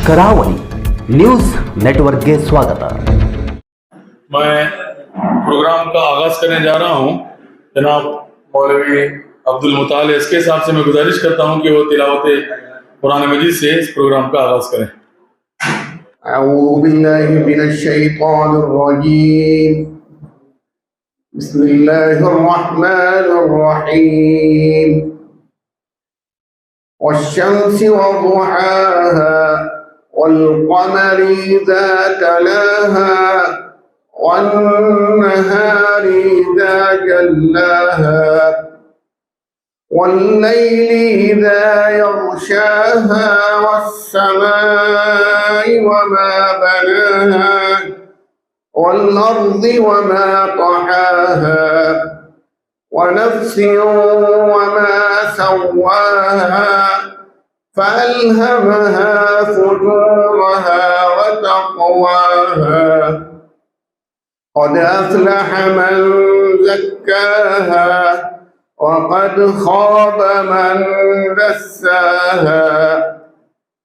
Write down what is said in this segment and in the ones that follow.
ಕರಾವಳಿ ನ್ಯೂಸ್ ನೆಟ್ವರ್ಕ್ಗೆ ಸ್ವಾಗತ. मैं प्रोग्राम का आगाज करने जा रहा हूँ. जनाब मौलवी अब्दुल मुताल इसके साहब से मैं गुजारिश करता हूँ कि वो तिलावत कुरान मजीद से इस प्रोग्राम का आगाज करें. أعوذ بالله من الشيطان الرجيم. بسم الله الرحمن الرحيم. والشمس وضحاها والقمر إذا تلاها والنهار إذا جلاها والليل إذا يغشاها والسماء وما بناها والأرض وما طحاها ونفس وما سواها فألهمها فجورها وتقواها قد أفلح من زكاها وقد خاب من دساها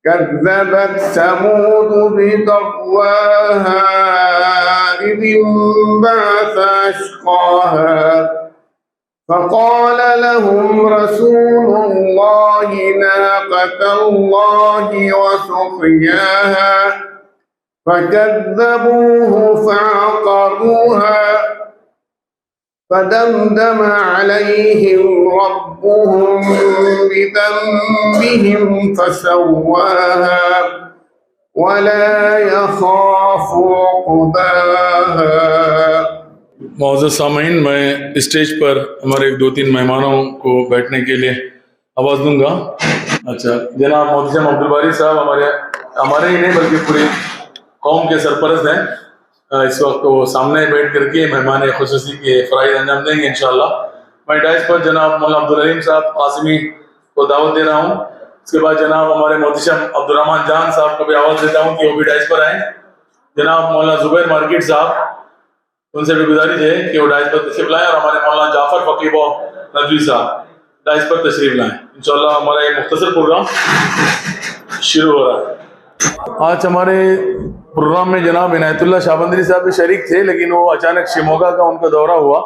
كذبت ثمود بطغواها إذ انبعث أشقاها فقال لهم رسول الله ناقة الله وسقياها فكذبوه فعقروها فدمدم عليهم ربهم بذنبهم فسواها ولا يخاف عقباها. मौजूद सामीन, मैं स्टेज पर हमारे एक दो तीन मेहमानों को बैठने के लिए आवाज़ दूंगा. अच्छा, जनाब मोहतरम अब्दुल बारी साहब हमारे ही नहीं बल्कि पूरी कौम के सरपरस्त हैं. इस वक्त वो सामने बैठ करके मेहमान खुसूसी के फ़राइज़ अंजाम देंगे इंशाअल्लाह. मैं डाइस पर जनाब मौलाना अब्दुल अलीम साहब कासिमी को दावत दे रहा हूँ. उसके बाद जनाब हमारे मोहतरम अब्दुर्रहमान जान साहब को भी आवाज़ देता हूँ कि वो भी डाइस पर आएँ. जनाब मौलाना जुबैर मार्केट साहब, उनसे भी गुजारिश है कि वो डाइस पर तशरीफ लाएँ और हमारे मौलाना जाफर फकीब नदवी साहब डाइस पर तशरीफ लाएँ. इंशाअल्लाह हमारा ये मुख्तसर प्रोग्राम शुरू हो रहा है. आज हमारे प्रोग्राम में जनाब इनायतुल्लाह शाहबंदरी साहब भी शरीक थे, लेकिन वो अचानक शिमोगा का उनका दौरा हुआ,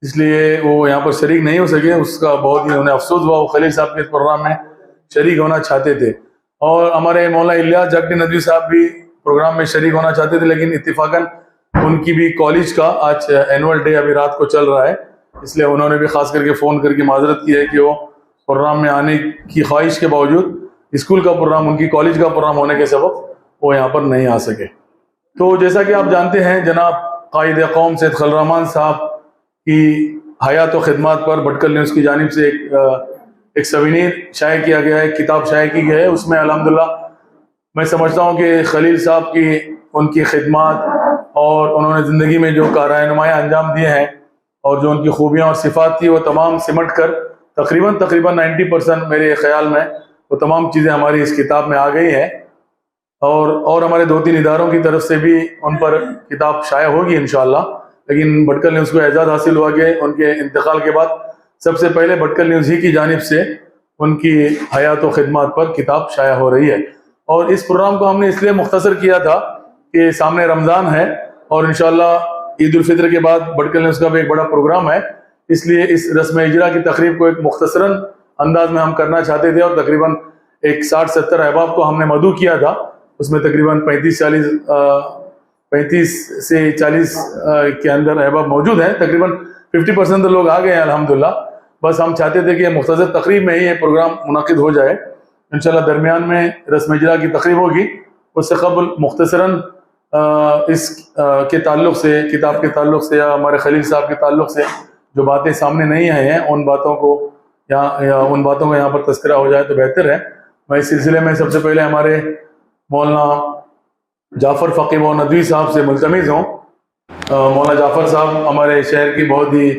इसलिए वो यहाँ पर शरीक नहीं हो सके. उसका बहुत ही उन्हें अफसोस हुआ. वो खलील साहब के प्रोग्राम में शरीक होना चाहते थे. और हमारे मौलाना इलियास जागटी नदवी साहब भी प्रोग्राम में शरीक होना चाहते थे, लेकिन इत्तिफाकन उनकी भी कॉलेज का आज एनुअल डे अभी रात को चल रहा है, इसलिए उन्होंने भी खास करके फ़ोन करके माजरत की है कि वो प्रोग्राम में आने की ख्वाहिश के बावजूद स्कूल का प्रोग्राम, उनकी कॉलेज का प्रोग्राम होने के सबब वो यहाँ पर नहीं आ सके. तो जैसा कि आप जानते हैं, जनाब कायद कौम सैयद खलील रहमान साहब की हयात व खिदमत पर भटकल न्यूज़ की जानिब से एक सवीनीर शाये किया गया है, किताब शाये की गई है. उसमें अल्हम्दुलिल्लाह मैं समझता हूँ कि खलील साहब की उनकी खिदमत और उन्होंने ज़िंदगी में जो कारनामाएँ अंजाम दिए हैं और जो उनकी खूबियाँ और सिफ़ात थी, वो तमाम सिमट कर तकरीबन 90% मेरे ख्याल में वो तमाम चीज़ें हमारी इस किताब में आ गई हैं. और हमारे दो तीन इदारों की तरफ से भी उन पर किताब शाया होगी इंशाअल्लाह. लेकिन भटकल न्यूज़ को एजाज़ हासिल हुआ कि उनके इंतकाल के बाद सबसे पहले भटकल न्यूज़ ही की जानिब से उनकी हयात व खिदमत पर किताब शाया हो रही है. और इस प्रोग्राम को हमने इसलिए मुख्तसर किया था कि सामने रमज़ान है और इंशाअल्लाह ईद उल फितर के बाद भटकल न्यूज़ का भी एक बड़ा प्रोग्राम है, इसलिए इस रस्म इजरा की तकरीब को एक मुख्तसरन अंदाज में हम करना चाहते थे. और तकरीबन एक 60-70 अहबाब को हमने मदऊ किया था. उसमें तकरीबन 35 से 40 के अंदर अहबाब मौजूद हैं. तकरीबन 50% तो लोग आ गए हैं अल्हम्दुलिल्लाह. बस हम चाहते थे कि मुख्तसर तकरीब में ही ये प्रोग्राम मुनाकिद हो जाए. इंशाअल्लाह दरमियान में रस्म इजरा की तकरीब होगी, उससे कबल मुख्तसरन इस के ताल्लुक़ से, किताब के ताल्लुक़ से या हमारे खलील साहब के ताल्लुक़ से जो बातें सामने नहीं आई हैं, उन बातों को उन बातों का यहाँ पर तज़किरा हो जाए तो बेहतर है. मैं इस सिलसिले में सबसे पहले हमारे मौलाना जाफ़र फकीब नदवी साहब से मुल्तमिस हूँ. मौलाना जाफ़र साहब हमारे शहर की बहुत ही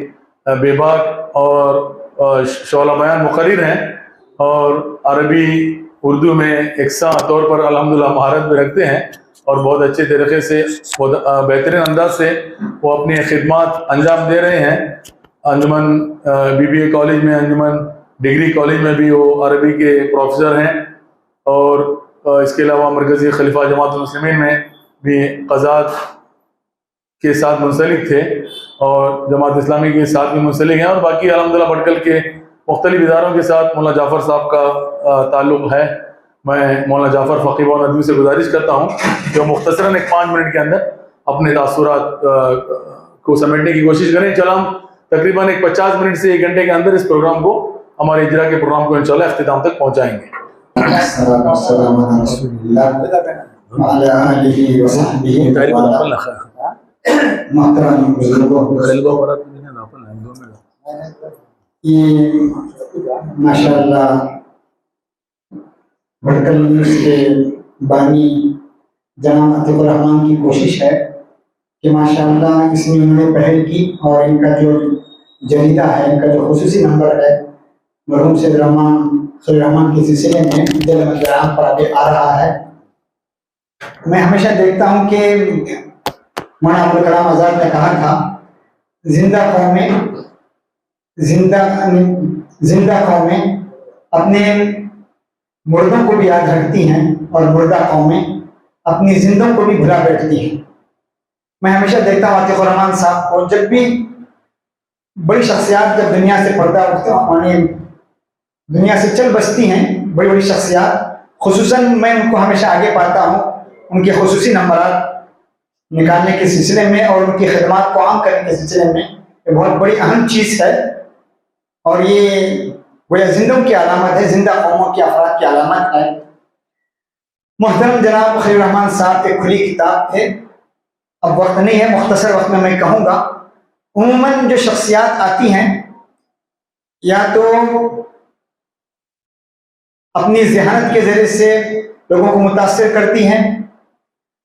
बेबाक और शौला बयान मुक़र्रिर हैं और अरबी उर्दू में एकसा तौर पर अल्हम्दुलिल्लाह महारत भी रखते हैं और बहुत अच्छे तरीके से बेहतरीन अंदाज से वो अपनी खिदमत अंजाम दे रहे हैं. अंजुमन BBA कॉलेज में, अंजुमन डिग्री कॉलेज में भी वो अरबी के प्रोफेसर हैं और اس کے علاوہ مرکزی خلیفہ جماعت المسلمین میں بھی قضات کے ساتھ منسلک تھے اور جماعت اسلامی کے ساتھ بھی منسلک ہیں، اور باقی الحمدللہ بھٹکل کے مختلف اداروں کے ساتھ مولانا جعفر صاحب کا تعلق ہے۔ میں مولانا جعفر فقیہ و ندوی سے گزارش کرتا ہوں کہ وہ مختصراً 5 منٹ کے اندر اپنے تاثرات کو سمیٹنے کی کوشش کریں۔ چلو ہم تقریباً 50 منٹ سے 1 گھنٹے کے اندر اس پروگرام کو، ہمارے اجرا کے پروگرام کو انشاءاللہ اختتام تک پہنچائیں گے۔ السلام علیکم رسول اللہ وعلی آلہ وصحبہ محترم بزرگوں، یہ ماشاءاللہ بھٹکل نیوز کے بانی جناب عتیق الرحمان کی کوشش ہے کہ ماشاءاللہ اس میں انہوں نے پہل کی، اور ان کا جو جریدہ ہے، ان کا جو خصوصی نمبر ہے مرحوم سید خلیل الرحمان کے سلسلے میں دل مجرام پر آگے آ رہا ہے۔ میں ہمیشہ دیکھتا ہوں کہ مولانا ابوالکلام آزاد نے کہا تھا زندہ قومیں اپنے مردوں کو بھی یاد رکھتی ہیں، اور مردہ قومیں اپنی زندوں کو بھی بھلا بیٹھتی ہیں۔ میں ہمیشہ دیکھتا ہوں عتیق الرحمان صاحب کو، جب بھی بڑی شخصیات جب دنیا سے پردہ اٹھتے ہیں، دنیا سے چل بستی ہیں بڑی بڑی شخصیات، خصوصاً میں ان کو ہمیشہ آگے پاتا ہوں ان کے خصوصی نمبرات نکالنے کے سلسلے میں اور ان کی خدمات کو عام کرنے کے سلسلے میں۔ یہ بہت بڑی اہم چیز ہے، اور یہ گویا زندوں کی علامت ہے، زندہ قوموں کے افراد کی علامت ہے۔ محترم جناب خلیل الرحمان صاحب ایک کھلی کتاب تھے، اب وقت نہیں ہے، مختصر وقت میں کہوں گا۔ عموماً جو شخصیات آتی ہیں یا تو اپنی ذہانت کے ذریعے سے لوگوں کو متاثر کرتی ہیں،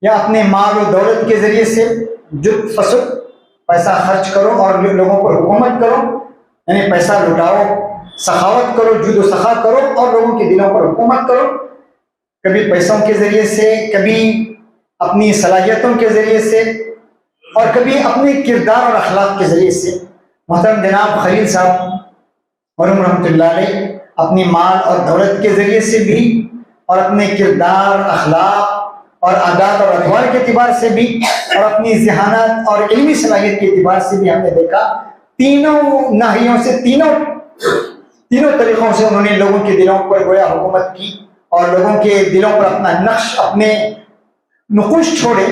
یا اپنے مال و دولت کے ذریعے سے جد فسد، پیسہ خرچ کرو اور لوگوں پر حکومت کرو، یعنی پیسہ لٹاؤ، سخاوت کرو، جود و سخا کرو اور لوگوں کے دلوں پر حکومت کرو، کبھی پیسوں کے ذریعے سے، کبھی اپنی صلاحیتوں کے ذریعے سے، اور کبھی اپنے کردار اور اخلاق کے ذریعے سے۔ محترم جناب خلیل صاحب مرحوم رحمۃ اللہ علیہ اپنی مال اور دولت کے ذریعے سے بھی، اور اپنے کردار، اخلاق اور عادات اور اطوار کے اعتبار سے بھی، اور اپنی ذہانت اور علمی صلاحیت کے اعتبار سے بھی ہم نے دیکھا، تینوں ناحیوں سے، تینوں طریقوں سے انہوں نے لوگوں کے دلوں پر گویا حکومت کی، اور لوگوں کے دلوں پر اپنا نقش، اپنے نقوش چھوڑے۔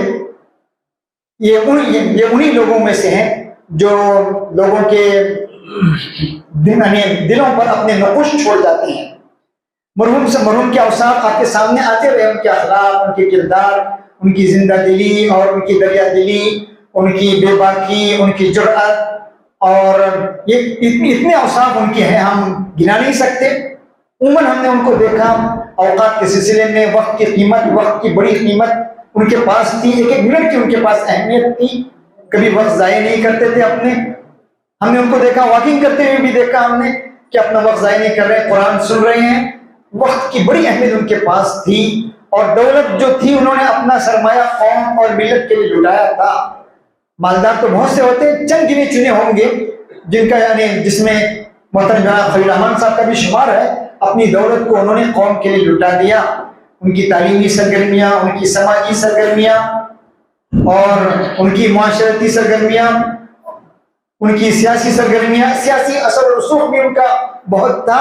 یہ انہی لوگوں میں سے ہیں جو لوگوں کے دلوں پر اپنے نقوش چھوڑ جاتے ہیں۔ مرحوم کے اوصاف آپ کے سامنے آتے رہے، ان کے اخلاق، ان کے کردار، ان کی زندہ دلی اور ان کی دریا دلی، ان کی بے باکی، ان کی جرأت، اور یہ اتنے اوصاف ان کے ہیں ہم گنا نہیں سکتے۔ عموماً ہم نے ان کو دیکھا اوقات کے سلسلے میں، وقت کی قیمت، وقت کی بڑی قیمت ان کے پاس تھی، ایک منٹ کی ان کے پاس اہمیت تھی، کبھی وقت ضائع نہیں کرتے تھے اپنے۔ ہم نے ان کو دیکھا واکنگ کرتے ہوئے بھی دیکھا ہم نے کہ اپنا وقت ضائع نہیں کر رہے، قرآن سن رہے ہیں۔ وقت کی بڑی اہمیت ان کے پاس تھی، اور دولت جو تھی انہوں نے اپنا سرمایہ قوم اور ملت کے لیے لٹایا تھا۔ مالدار تو بہت سے ہوتے ہیں، چند گنے چنے ہوں گے جن کا جس میں محترم جناب خلیل الرحمان صاحب کا بھی شمار ہے، اپنی دولت کو انہوں نے قوم کے لیے لٹا دیا۔ ان کی تعلیمی سرگرمیاں، ان کی سماجی سرگرمیاں اور ان کی معاشرتی سرگرمیاں، ان کی سیاسی سرگرمیاں، سیاسی اثر و رسوخ بھی ان کا بہت تھا۔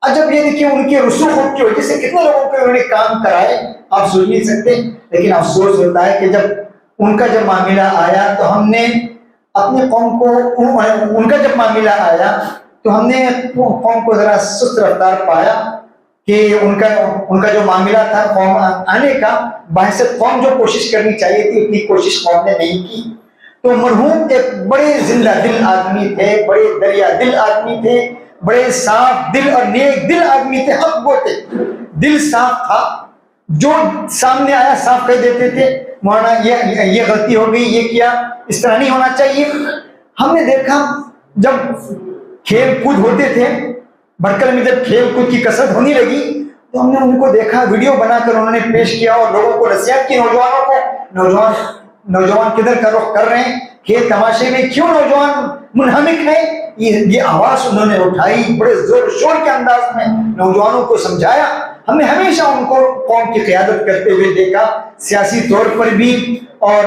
عجب یہ دیکھیں ان کے رسوخ کی وجہ سے کتنے لوگوں کو انہوں نے کام کرائے، آپ سوچ نہیں سکتے۔ لیکن افسوس ہوتا ہے کہ جب ان کا جب معاملہ آیا تو ہم نے اپنی قوم کو، ان کا جب معاملہ آیا تو ہم نے قوم کو ذرا سست رفتار پایا کہ ان کا جو معاملہ تھا قوم آنے کا، بحثت قوم جو کوشش کرنی چاہیے تھی اتنی کوشش قوم نے نہیں کی۔ تو مرحوم ایک بڑے زندہ دل آدمی تھے، بڑے دریا دل آدمی تھے، بڑے صاف دل اور نیک دل آدمی تھے، حق وہ تھے، دل صاف تھا، جو سامنے آیا صاف کہہ دیتے تھے، مولانا یہ غلطی ہو گئی، یہ کیا، اس طرح نہیں ہونا چاہیے۔ ہم نے دیکھا جب کھیل کود ہوتے تھے بھٹکل میں، جب کھیل کود کی کثرت ہونے لگی تو ہم نے ان کو دیکھا، ویڈیو بنا کر انہوں نے پیش کیا اور لوگوں کو نصیحت کی، نوجوانوں کو، نوجوان کدھر کا رخ کر رہے ہیں، کھیل تماشے میں کیوں نوجوان منہمک ہیں، یہ آواز انہوں نے اٹھائی، بڑے زور شور کے انداز میں نوجوانوں کو سمجھایا۔ ہم نے ہمیشہ ان کو قوم کی قیادت کرتے ہوئے دیکھا، سیاسی طور پر بھی اور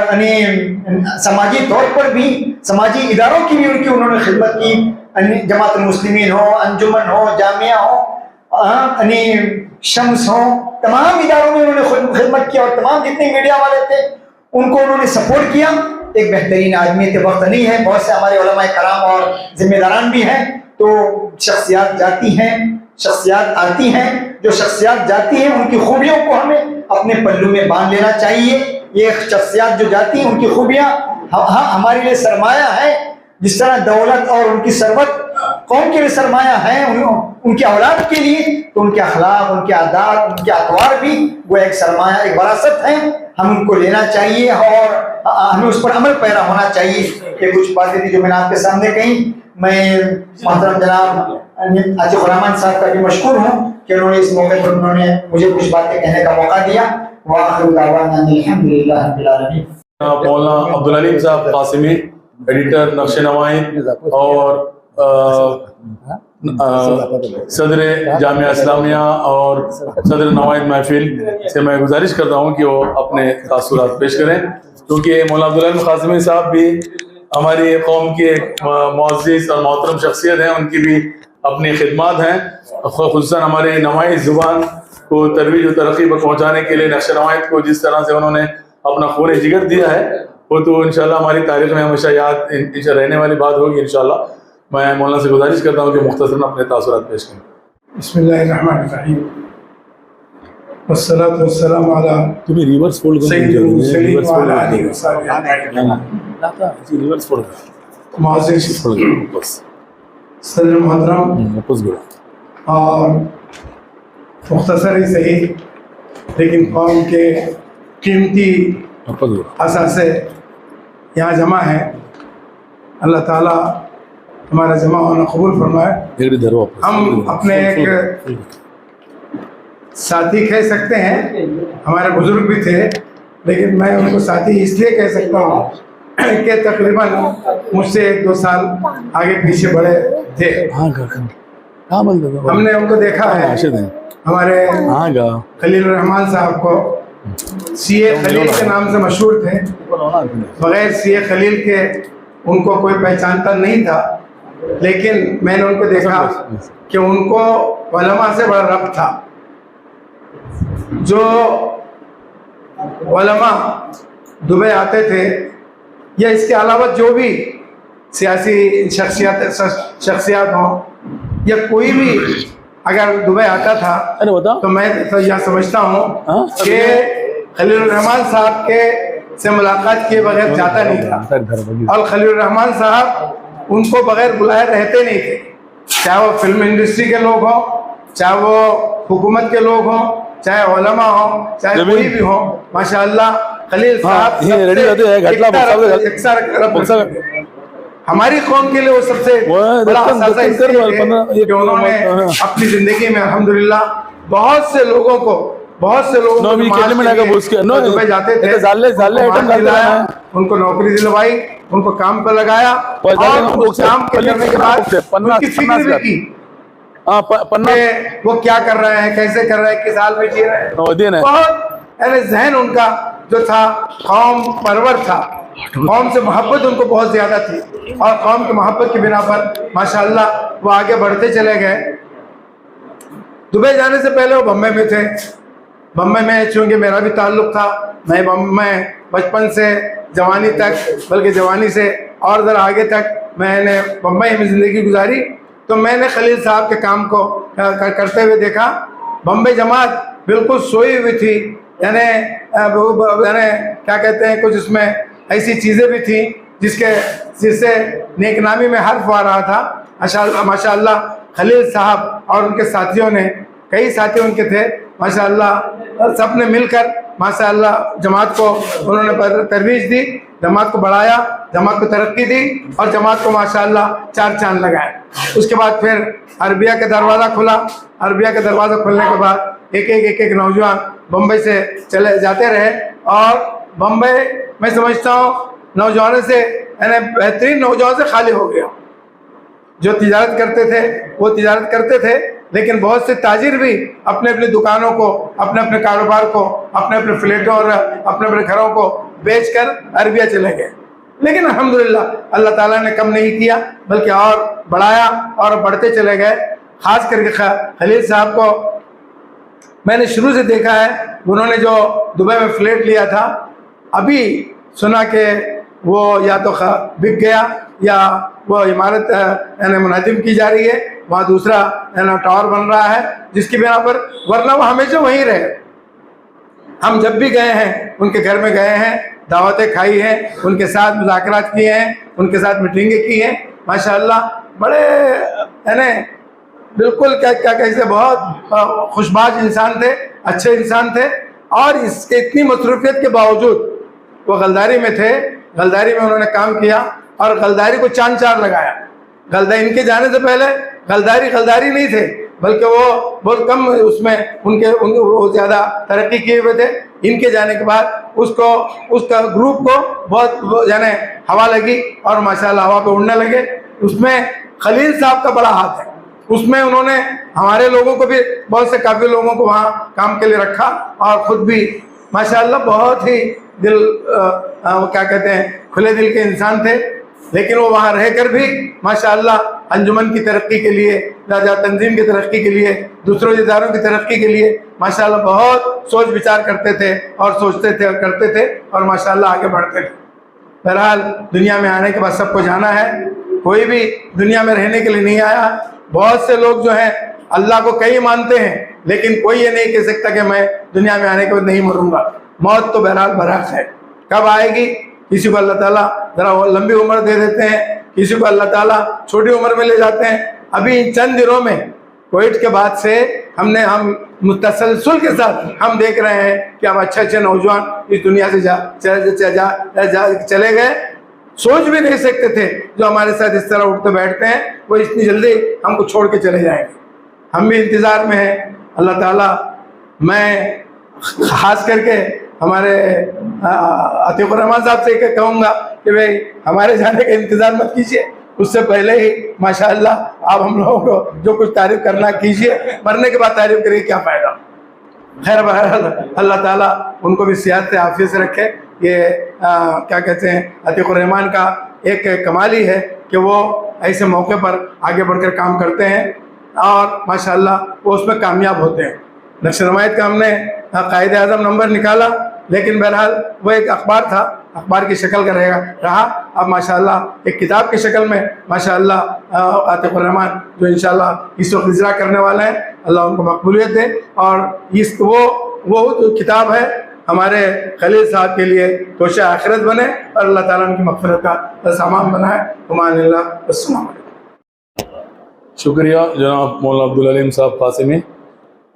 سماجی طور پر بھی، سماجی اداروں کی بھی انہوں نے خدمت کی، جماعت المسلمین ہو، انجمن ہو، جامعہ ہو، شمس ہو، تمام اداروں میں انہوں نے خدمت کیا، اور تمام جتنے میڈیا والے تھے ان کو انہوں نے سپورٹ کیا۔ ایک بہترین آدمی تھے، وقت نہیں ہے، بہت سے ہمارے علماء کرام اور ذمہ داران بھی ہیں، تو شخصیات جاتی ہیں، شخصیات آتی ہیں، جو شخصیات جاتی ہیں ان کی خوبیوں کو ہمیں اپنے پلو میں باندھ لینا چاہیے۔ یہ شخصیات جو جاتی ہیں ان کی خوبیاں ہمارے لیے سرمایہ ہے، جس طرح دولت اور ان کی ثروت قوم کے لیے سرمایہ ہے، ان کے اولاد کے لیے، تو ان کے اخلاق، ان کے عادات، ان کے اطوار بھی وہ ایک سرمایہ، ایک وراثت ہے، ہم ان کو لینا چاہیے اور ہمیں اس پر عمل پیرا ہونا چاہیے۔ یہ کچھ باتیں تھی جو میں نے آپ کے سامنے کہیں۔ میں محترم جناب عاطف الرحمان صاحب کا بھی مشکور ہوں کہ انہوں نے اس موقع پر انہوں نے مجھے کچھ باتیں کہنے کا موقع دیا۔ وآخر دعوانا الحمدللہ رب العالمین۔ مولانا عبدالعلیم صاحب قاسمی، ایڈیٹر نقش نمائند اور صدر جامعہ اسلامیہ اور صدر نمائند محفل سے میں گزارش کرتا ہوں کہ وہ اپنے تاثرات پیش کریں، کیونکہ مولانا عبدالعلیم قاسمی صاحب بھی ہماری قوم کی ایک معزز اور محترم شخصیت ہیں، ان کی بھی اپنی خدمات ہیں، خصوصاً ہمارے نمائی زبان کو ترویج و ترقی پر پہنچانے کے لیے نقش نمائند کو جس طرح سے انہوں نے اپنا خون جگر دیا ہے، وہ تو انشاءاللہ ہماری تاریخ میں ہمیشہ یاد رہنے والی بات ہوگی انشاءاللہ۔ میں مولانا سے گزارش کرتا ہوں کہ مختصراً اپنے تاثرات پیش کریں۔ بسم اللہ الرحمن الرحیم، والصلاة والسلام علی سید المرسلین وعلی آلہ وصحبہ اجمعین۔ معزز صدر محترم اور مختصر ہی صحیح لیکن قوم کے قیمتی اثاثے یہاں جمع ہیں، اللہ تعالیٰ ہمارا جمع ہونا قبول فرمائے۔ ہم اپنے ایک ساتھی کہہ سکتے ہیں، ہمارے بزرگ بھی تھے لیکن میں ان کو ساتھی اس لیے کہہ سکتا ہوں کہ تقریباً مجھ سے 1-2 سال آگے پیچھے بڑے تھے۔ ہم نے ان کو دیکھا ہے، ہمارے خلیل الرحمان صاحب کو سی اے خلیل کے نام سے مشہور تھے، بغیر سی اے خلیل کے ان کو کوئی پہچانتا نہیں تھا، لیکن میں نے ان کو دیکھا کہ ان کو علماء سے بڑا ربط تھا۔ جو علماء دبئی آتے تھے یا اس کے علاوہ جو بھی سیاسی شخصیات ہوں یا کوئی بھی اگر دبئی آتا تھا تو میں تو یہ سمجھتا ہوں کہ خلیل الرحمان صاحب کے سے ملاقات کیے بغیر جاتا نہیں تھا، اور خلیل الرحمان صاحب ان کو بغیر بلائے رہتے نہیں تھے، چاہے وہ فلم انڈسٹری کے لوگ ہوں، چاہے وہ حکومت کے لوگ ہوں، چاہے علماء ہوں، چاہے کوئی بھی ہوں، ماشاءاللہ خلیل صاحب ہماری قوم کے لیے وہ سب سے بڑا اثاثہ اس لیے کہ انہوں نے اپنی زندگی میں الحمدللہ بہت سے لوگوں کو دبئی جاتے تھے، ان کو نوکری دلوائی، ان کو کام پر لگایا، اور اس کام کرنے کے بعد ان کی فکر بھی کی وہ کیا کر رہے ہیں، کیسے کر رہے ہیں، کس حال میں جی رہے ہیں۔ بہت یعنی ذہن ان کا جو تھا قوم پرور تھا، قوم سے محبت ان کو بہت زیادہ تھی، اور قوم کی محبت کی بنا پر ماشاءاللہ وہ آگے بڑھتے چلے گئے۔ دبئی جانے سے پہلے وہ بمبئی میں تھے، بمبئی میں چونکہ میرا بھی تعلق تھا، میں بمبئی بچپن سے جوانی تک، بلکہ جوانی سے اور ذرا آگے تک میں نے بمبئی میں زندگی گزاری، تو میں نے خلیل صاحب کے کام کو کرتے ہوئے دیکھا۔ بمبئی جماعت بالکل سوئی ہوئی تھی، یعنی کیا کہتے ہیں، کچھ اس میں ایسی چیزیں بھی تھیں جس سے نیک نامی میں حرف آ رہا تھا۔ ماشاءاللہ خلیل صاحب اور ان کے ساتھیوں نے، کئی ساتھی ان کے تھے، ماشاءاللہ سب نے مل کر ماشاءاللہ جماعت کو انہوں نے ترویج دی، جماعت کو بڑھایا، جماعت کو ترقی دی، اور جماعت کو ماشاءاللہ 4 چاند لگائے۔ اس کے بعد پھر عربیہ کا دروازہ کھلا، عربیہ کا دروازہ کھلنے کے بعد ایک نوجوان بمبئی سے چلے جاتے رہے، اور بمبئی میں سمجھتا ہوں نوجوانوں سے، یعنی بہترین نوجوان سے خالی ہو گیا۔ جو تجارت کرتے تھے وہ تجارت کرتے تھے، لیکن بہت سے تاجر بھی اپنے اپنی دکانوں کو، اپنے اپنے کاروبار کو، اپنے اپنے فلیٹوں اور اپنے اپنے گھروں کو بیچ کر عربیہ چلے گئے. لیکن الحمدللہ اللہ تعالیٰ نے کم نہیں کیا بلکہ اور بڑھایا اور بڑھتے چلے گئے. خاص کر کے خلیل صاحب کو میں نے شروع سے دیکھا ہے. انہوں نے جو دبئی میں فلیٹ لیا تھا، ابھی سنا کہ وہ یا تو بک گیا یا وہ عمارت منہدم کی جا رہی ہے، وہاں دوسرا ٹاور بن رہا ہے جس کی بنا پر، ورنہ وہ ہمیشہ وہیں رہے. ہم جب بھی گئے ہیں ان کے گھر میں گئے ہیں، دعوتیں کھائی ہیں، ان کے ساتھ مذاکرات کیے ہیں، ان کے ساتھ میٹنگیں کی ہیں. ماشاءاللہ بڑے بالکل کیا کہتے، بہت خوش باش انسان تھے، اچھے انسان تھے. اور اس کے اتنی مصروفیت کے باوجود وہ غلداری میں تھے. غلداری میں انہوں نے کام کیا اور غلداری کو چاند چار لگایا. ان کے جانے سے پہلے غلداری نہیں تھے، بلکہ وہ بہت کم اس میں ان وہ زیادہ ترقی کیے ہوئے تھے. ان کے جانے کے بعد اس کا گروپ کو بہت یعنی ہوا لگی اور ماشاءاللہ ہوا پہ اڑنے لگے. اس میں خلیل صاحب کا بڑا ہاتھ ہے. اس میں انہوں نے ہمارے لوگوں کو بھی، بہت سے کافی لوگوں کو وہاں کام کے لیے رکھا اور خود بھی ماشاءاللہ بہت ہی کیا کہتے ہیں کھلے دل کے انسان تھے. لیکن وہ وہاں رہ کر بھی ماشاءاللہ انجمن کی ترقی کے لیے، تنظیم کی ترقی کے لیے، دوسروں اداروں کی ترقی کے لیے ماشاءاللہ بہت سوچ بچار کرتے تھے اور سوچتے تھے اور کرتے تھے اور ماشاءاللہ آگے بڑھتے تھے. بہرحال دنیا میں آنے کے بعد سب کو جانا ہے، کوئی بھی دنیا میں رہنے کے لیے نہیں آیا. بہت سے لوگ جو ہیں اللہ کو کئی مانتے ہیں، لیکن کوئی یہ نہیں کہہ سکتا کہ میں دنیا میں آنے کے بعد نہیں مروں گا. موت تو بہرحال برحق ہے، کب آئے گی؟ کسی کو اللہ تعالیٰ ذرا لمبی عمر دے دیتے ہیں، کسی کو اللہ تعالیٰ چھوٹی عمر میں لے جاتے ہیں. ابھی چند دنوں میں کووڈ کے بعد سے ہم متسلسل کے ساتھ ہم دیکھ رہے ہیں کہ ہم اچھے نوجوان اس دنیا سے چلے گئے. سوچ بھی نہیں سکتے تھے جو ہمارے ساتھ اس طرح اٹھتے بیٹھتے ہیں وہ اتنی جلدی ہم کو چھوڑ کے چلے جائیں گے. ہم بھی انتظار میں ہیں. اللہ تعالیٰ، میں خاص کر کے ہمارے عتیق الرحمان صاحب سے کہوں گا کہ بھئی ہمارے جانے کا انتظار مت کیجیے، اس سے پہلے ہی ماشاءاللہ آپ ہم لوگوں کو جو کچھ تعریف کرنا کیجیے. مرنے کے بعد تعریف کریے کیا فائدہ. خیر بہرحال اللہ تعالیٰ ان کو بھی صحت سے عافیت سے رکھے. یہ کیا کہتے ہیں عتیق الرحمان کا ایک کمال ہی ہے کہ وہ ایسے موقع پر آگے بڑھ کر کام کرتے ہیں اور ماشاءاللہ وہ اس میں کامیاب ہوتے ہیں. نقش نمائد کا ہم نے قائد اعظم نمبر نکالا، لیکن بہرحال وہ ایک اخبار تھا، اخبار کی شکل کا رہا. اب ماشاءاللہ ایک کتاب کی شکل میں ماشاءاللہ عتیق الرحمان جو انشاءاللہ اس وقت اجرا کرنے والے ہیں، اللہ ان کو مقبولیت دے. اور وہ جو کتاب ہے ہمارے خلیل صاحب کے لیے توشہ آخرت بنے اور اللہ تعالیٰ ان کی مغفرت کا سامان بنائے. امان اللہ. السلام علیکم. شکریہ جناب مولانا عبدالعلیم صاحب قاسمی.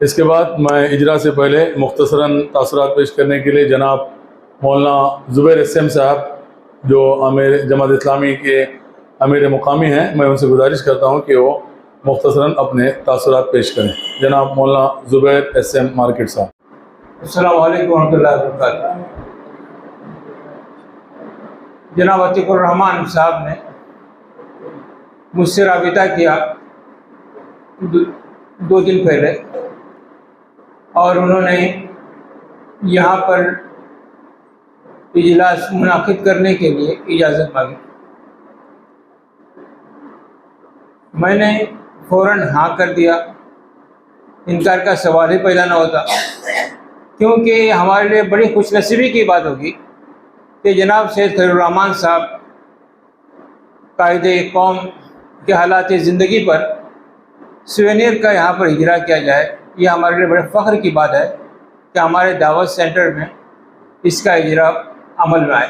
اس کے بعد میں اجرا سے پہلے مختصراً تاثرات پیش کرنے کے لیے جناب مولانا زبیر اسم صاحب جو امیر جماعت اسلامی کے امیر مقامی ہیں، میں ان سے گزارش کرتا ہوں کہ وہ مختصراً اپنے تاثرات پیش کریں. جناب مولانا زبیر اسم مارکیٹ صاحب. السلام علیکم ورحمۃ اللہ وبرکاتہ. جناب عتیق الرحمان صاحب نے مجھ سے رابطہ کیا 2 دن پہلے اور انہوں نے یہاں پر اجلاس منعقد کرنے کے لیے اجازت مانگی. میں نے فوراً ہاں کر دیا، انکار کا سوال ہی پیدا نہ ہوتا، کیونکہ ہمارے لیے بڑی خوش نصیبی کی بات ہوگی کہ جناب سید خلیل الرحمان صاحب قائد قوم کے حالات زندگی پر سوینئر کا یہاں پر اجرا کیا جائے. یہ ہمارے لیے بڑے فخر کی بات ہے کہ ہمارے دعوت سینٹر میں اس کا اجرا عمل میں آئے.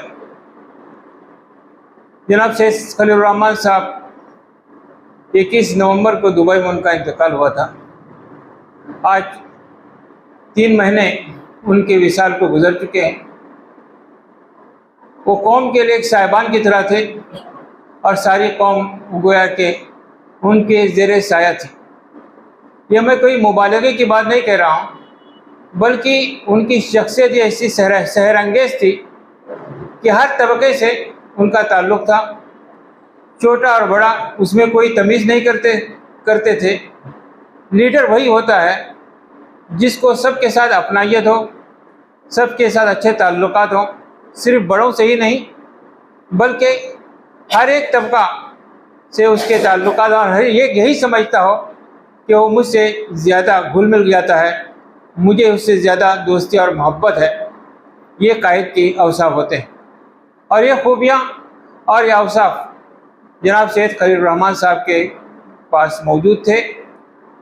جناب سید خلیل الرحمان صاحب 21 نومبر کو دبئی میں ان کا انتقال ہوا تھا. آج 3 مہینے ان کے وصال کو گزر چکے ہیں. وہ قوم کے لیے ایک صاحبان کی طرح تھے اور ساری قوم گویا کہ ان کے زیر سایہ تھی. یہ میں کوئی مبالغے کی بات نہیں کہہ رہا ہوں، بلکہ ان کی شخصیت ایسی سحر انگیز تھی کہ ہر طبقے سے ان کا تعلق تھا. چھوٹا اور بڑا اس میں کوئی تمیز نہیں کرتے تھے. लीडर वही होता है जिसको सबके साथ अपनायत हो, सबके साथ अच्छे ताल्लुकात हों, सिर्फ बड़ों से ही नहीं बल्कि हर एक तबका से उसके ताल्लुकात, और हर एक यही समझता हो कि वो मुझसे ज़्यादा घुल मिल जाता है, मुझे उससे ज़्यादा दोस्ती और मोहब्बत है। ये कायद की अवसाफ होते हैं। और ये खूबियाँ और ये अवसाफ जनाब सैयद खलील रहमान साहब के पास मौजूद थे।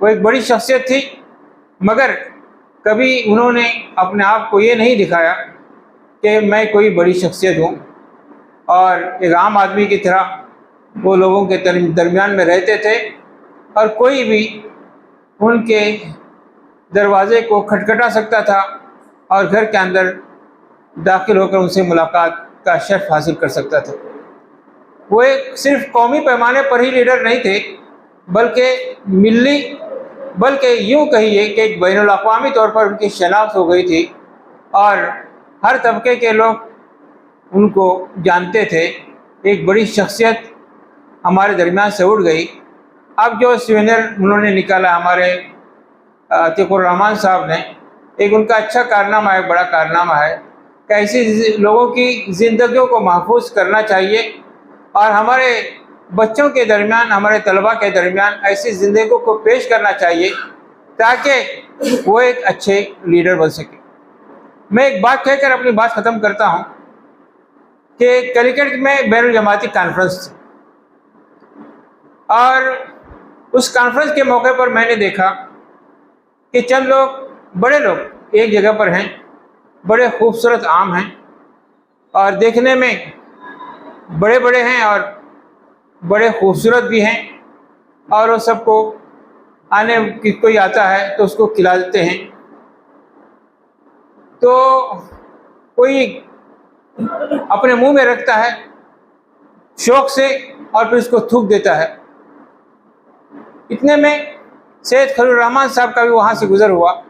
वो एक बड़ी शख्सियत थी, मगर कभी उन्होंने अपने आप को ये नहीं दिखाया कि मैं कोई बड़ी शख्सियत हूँ, और एक आम आदमी की तरह वो लोगों के दरमियान में रहते थे, और कोई भी उनके दरवाज़े को खटखटा सकता था और घर के अंदर दाखिल होकर उनसे मुलाकात का शर्फ हासिल कर सकता था। वो एक सिर्फ कौमी पैमाने पर ही लीडर नहीं थे, बल्कि मिली, बल्कि यूँ कहिए कि एक बैनुल अक़वामी तौर पर उनकी शनाख्त हो गई थी और हर तबके के लोग उनको जानते थे। एक बड़ी शख्सियत हमारे दरमियान से उड़ गई। अब जो सीनियर उन्होंने निकाला हमारे अतीकुर रहमान साहब ने, एक उनका अच्छा कारनामा है, बड़ा कारनामा है कि ऐसी लोगों की ज़िंदगियों को महफूज करना चाहिए और हमारे बच्चों के दरमियान, हमारे तलबा के दरमियान ऐसी ज़िंदगियों को पेश करना चाहिए ताकि वो एक अच्छे लीडर बन सके। मैं एक बात कहकर अपनी बात ख़त्म करता हूँ कि कैलिकट में बैनुल जमाती कॉन्फ्रेंस थी, और उस कॉन्फ्रेंस के मौके पर मैंने देखा कि चंद लोग, बड़े लोग एक जगह पर हैं, बड़े खूबसूरत आम हैं और देखने में बड़े बड़े हैं और बड़े खूबसूरत भी हैं, और वो सबको आने की कोई आता है तो उसको खिला देते हैं। तो कोई अपने मुंह में रखता है शौक से और फिर उसको थूक देता है। इतने में सैयद खलील रहमान साहब का भी वहाँ से गुज़र हुआ।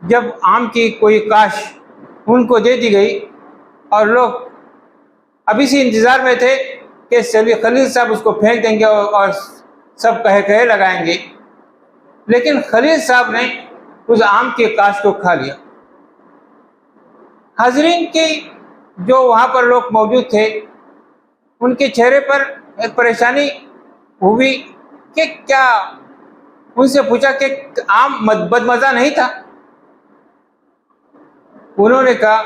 जब आम की कोई काश उनको दे दी गई और लोग अभी से इंतज़ार में थे कि खलील साहब उसको फेंक देंगे और सब कहे लगाएंगे, लेकिन खलील साहब ने उस आम के काश को खा लिया। हाज़रीन की जो वहाँ पर लोग मौजूद थे, उनके चेहरे पर एक परेशानी हुई कि क्या, उनसे पूछा कि आम बदमज़ा नहीं था? उन्होंने कहा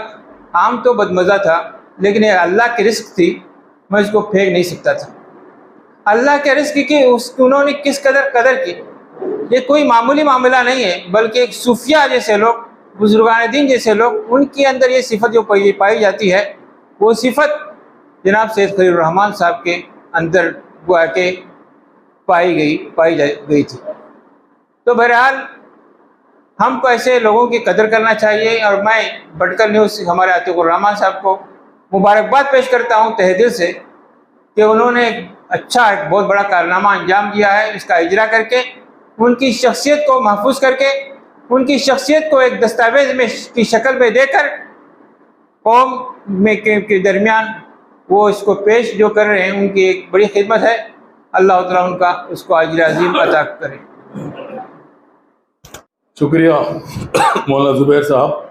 आम तो बदमज़ा था, लेकिन ये अल्लाह की रिस्क थी, मैं इसको फेंक नहीं सकता था। अल्लाह के रिस्क की उन्होंने किस कदर की। ये कोई मामूली मामला नहीं है, बल्कि एक सूफिया जैसे लोग, बुजुर्गान दीन जैसे लोग, उनके अंदर ये सिफत जो पाई जाती है, वो सिफत जनाब सैयद खलील रहमान साहब के अंदर गोया के पाई गई थी। तो बहरहाल हमको ऐसे लोगों की कदर करना चाहिए, और मैं भटकल न्यूज़ से हमारे अतीकुर रहमान साहब को मुबारकबाद पेश करता हूँ तहे दिल से कि उन्होंने एक बहुत बड़ा कारनामा अंजाम दिया है। इसका इजरा करके, उनकी शख्सियत को महफूज करके, उनकी शख्सियत को एक दस्तावेज़ में की शक्ल में देकर कौम में के दरमियान वो इसको पेश जो कर रहे हैं, उनकी एक बड़ी खिदमत है। अल्लाह ताला उनका उसको अजर अजीम अता करे। शुक्रिया मौलाना ज़ुबैर साहब।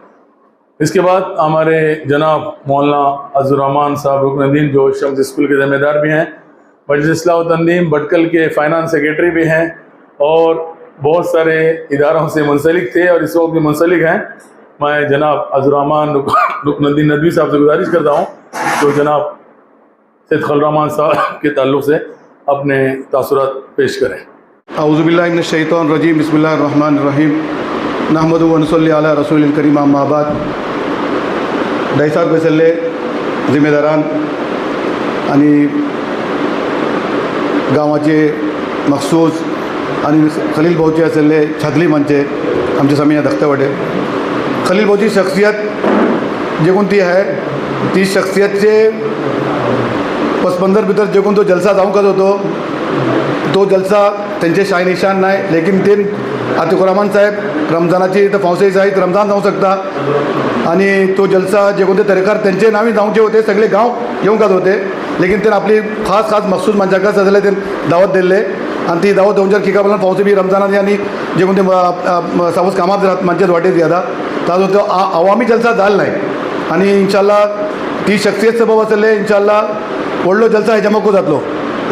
इसके बाद हमारे जनाब मौलाना अज़ुर्रहमान साहब रुकनुद्दीन, जो शम्स स्कूल के ज़िम्मेदार भी हैं, मजलिस इस्लाह व तंज़ीम भटकल के फाइनेंस सेक्रेटरी भी हैं, और बहुत सारे इदारों से मुंसलिक थे और इस वक्त भी मुंसलिक हैं। मैं जनाब अज़ुर्रहमान रुकनुद्दीन नदवी साहब से गुजारिश करता हूँ तो जनाब सैयद खलील रहमान साहब के ताल्लुक़ से अपने तासुरात पेश करें। औज़ुबिल्लाहि मिनश शैतानिर रजीम, बिस्मिल्लाहिर रहमानिर रहीम, नहमदुहु व नसल्ली अला रसूलिल करीम, अम्मा बाद। दाईसार बेसल्ले जिम्मेदारान आणि गांवाचे मखसूस आणि खलील भाऊचे असले छागली मंचे आमचे समिया दख्तवडे। खलील भाऊची शख्सियत जे कोणती आहे, ती शख्सियतचे पसमंदर भितर जे कोण तो जलसा जाऊन करत होतो, तो जलसा त्यांचे शाही निशान नाही, लेकिन ते अतीकुर रहमान साहेब रमजानाची तर फौसेज आहेत, रमजान जाऊ शकता, आणि तो जलसा जे कोणते तरेकार त्यांचे नावी जाऊनचे होते, सगळे गाव येऊन करत होते, लेकिन त्यांनी आपली खास मखसूस मंचाका सजले ते दावत दिले आणि ती दावत 2000 खिका बोला पावसे बी रमजानात आणि जे कोणते सपोज कामात राहत मंचेच वाटेत यादा ताजो तो अवामी जलसा जाल नाही आणि इंशाल्लाह ती शख्सियत सबब असले इंशाल्लाह व्हडलो जलसा हेजमको जातलो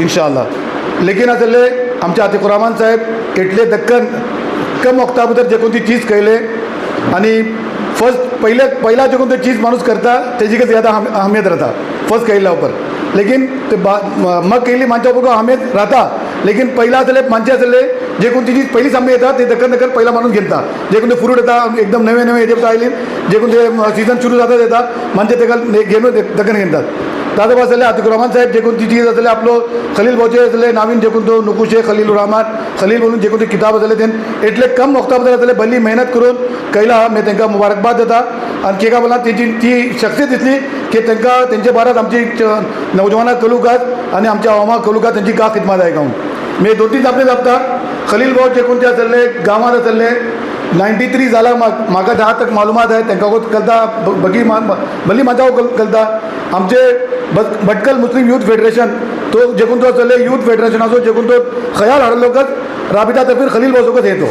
इंशाल्लाह लेकिन असले आमचे आतिकुर रहमान साहेब एटले दक्कन कम वक्ता भितर जे कोणती चीज केले आणि फर्स्ट पहिला जे कोणते चीज माणूस करता त्याची काही ज़्यादा अहमियत रहता फर्स्ट केला ऊपर लेकिन ते मग केली माणसा ऊपर अहमियत राहता लेकिन पहिला असले माणसे असले जे कोणती चीज पहिली सामने येतात ते दक्कन पहिला माणूस घेता जे कोणते फ्रूट येतात एकदम नवे याच्यात आयली जे कोणते सीझन सुरू जातात येतात म्हणजे ते घेऊन दक्कन घेतात दादा असले आतिकुर रहमान साहेब जे कोणती चीज असले आपलो खलील भाऊचे असले नावीन जे कोणतो नुकुशे खलील रहमान खलील म्हणून जे कोणते किताब असले ते एटले कम वक्ता भितर असले भली मेहनत करून कैला मी तांकां मुबारकबाद देता आणि केका बोला तेची ती शख्सियत दिसली की तांकां तेंचे भारत आमची नौजवानाक कलुकात आणि आमच्या हवामाक कलुकात त्यांची का खिदमत आहे गांव मी 2-3 आपले जाता खलील भाऊ जे कोणते असले गांवात असले 93 जाला म्हाका जहाँ तक मालूमात आहे तांकां कळता भली माझा कळता आमचे भटकल मुस्लिम यूथ फेडरेशन तो जे कोणतो असले यूथ फेडरेशनाचो जे कोणतो खयाल हाडलोकच राबिता तर्फे खलील भाऊसोबत येतो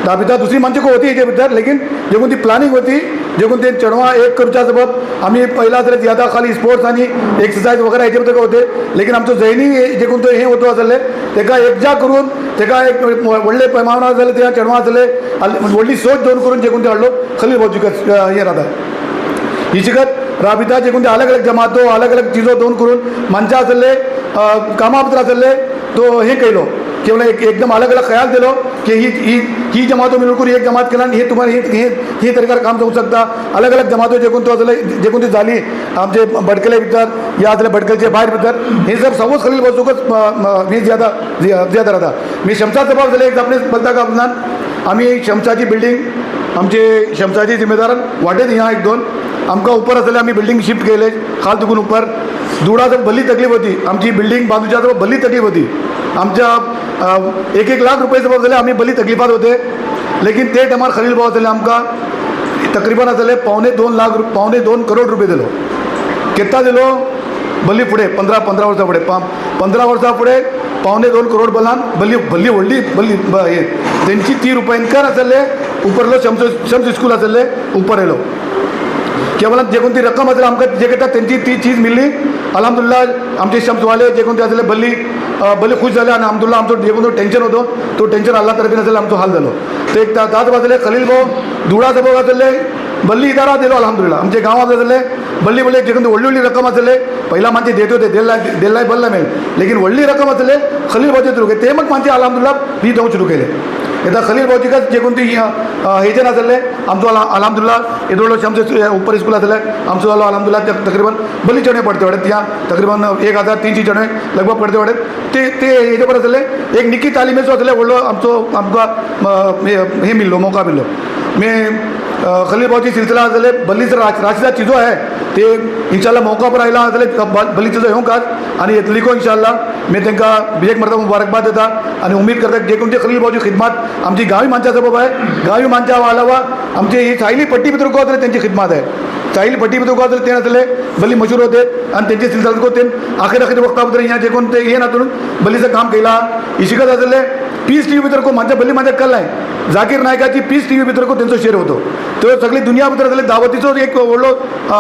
राबिता दुसरी माणसे को होती हेजे भितर लेकिन जे कोणती प्लॅनिंग होती जे कोणते चेडवां एक करच्या सबब आम्ही पहिला तर ज्यादा खाली स्पोर्ट्स आणि एक्सरसाइज वगैरे हेजे भितर होते लेकिन आमचो जैनी जे कोणतो हे होतो असले तेका एकजा करून तेका एक व्हडले पैमानार जाले त्या चेडवां असले व्हडली सोच दोन करून जे कोणते हाडलो खलील भाऊजी हे राहता ही शिकत राबिता जे कोणते अलग अलग जमातो अलग अलग चीजो दोन करून माणसा असले कामा भितर असले तो हे केलो केवळ एकदम अलग अलग ख्याल दिलो की ही जमातो मिळून एक जमात केला आणि हे तुम्हाला हे तरीकार काम जाऊ शकता अलग अलग जमातो जे कोणतो असले जे कोणती झाली आमचे भटकले भितर या असले भटकलचे बाहेर भितर हे सब सवच खलील भाऊसोबत मी ज्यादा राहता मी शमशाद जबाब झाले एक आपले बघता का आपणान आम्ही शमशाची बिल्डिंग आमचे शमशाची जिम्मेदारान वाटेत या 1-2 आमकां उपर असले आम्ही बिल्डिंग शिफ्ट केले खाल तुकून उपर दुडाचं भली तकलीफ होती आमची बिल्डिंग बांधूच्या भली तकलीफ होती आमच्या 1-1 लाख रुपये जबाब झाले आम्ही भली तकलीफात होते लेकिन ते टायमार खलील भाऊ असले आमकां तकरीबन असले 2.5 करोड रुपये दिलो केत्ता दिलो भली फुडें 15 वर्सां फुडें 15 वर्सां फुडें 2.5 करोड बोलान भली व्हडली हे तेंची ती रुपयांकर असले उपरलो शम्स स्कूल असले उपर येलो केवळ जे कोणती रक्कम असले आमकां जे घेतात त्यांची ती चीज मिळली अल्हम्दुलिल्लाह आमचे शम्सवाले जे कोणते असले भली खुश झाले आणि अल्हम्दुलिल्लाह आमचो जे कोणतो टेन्शन होतो तो टेन्शन अल्लाह तर्फे असले आमचो हाल झालो ते एक ताच वाजले खलील भाऊ धुळा सबब असले भल्ली इदारा दिलो अल्हम्दुलिल्लाह आमचे गांवात असले भल्ली जे कोणती व्हडली रक्कम असले पहिला माणसे देत होते देल्लाय बल्ला मेल लेकिन व्हडली रक्कम असले खलील भाऊचे सुरू केले ते मग माणसे अल्हम्दुलिल्लाह ही देऊ सुरू केले येता खलील भाऊजीकच जे कोणती हेचे नासले आमचो अल्हम्दुलिल्लाह येदोळो शम्स उपर स्कूल असले आमचो जालो अल्हम्दुलिल्लाह तकरीबन भली चणे पडते वाडे त्या तकरीबन 1300 चणे लगभग पडते वाडे ते हेजे पर असले एक निकी तालिमेचो असले व्हडलो आमकां हे मिल्लो मौका मिल्लो मी खलील भाऊची सिलसिला असले भलीच राशीदा चीजो है ते इंशाल्लाह मौका पर आयला असले भली चीजो येवंक आणि येतली को इंशाल्लाह मी तांकां एक मरतबा मुबारकबाद देता आणि उमेद करता जे कोणते खलील भाऊची खिदमत आमची गावी माणसा सबब आहे गावी माणसा अलावा आमची ही सायली पट्टी भितर को असले त्यांची खिदमत आहे साहिल पट्टी भितर को असले ते असले भली मशहूर होते आणि त्यांची सिलसिला को ते आखिर वक्ता भितर यहाँ जे कोणते हे नातून भलीचं काम केला इशिकत असले पीस टी व्ही भितर को माझ्या भली माझ्या कल आहे जाकीर नायकाची पीस टी व्ही भितर को त्यांचो शेअर होतो तो सगळी दुनिया भितर असले दावतीचो एक व्हडलो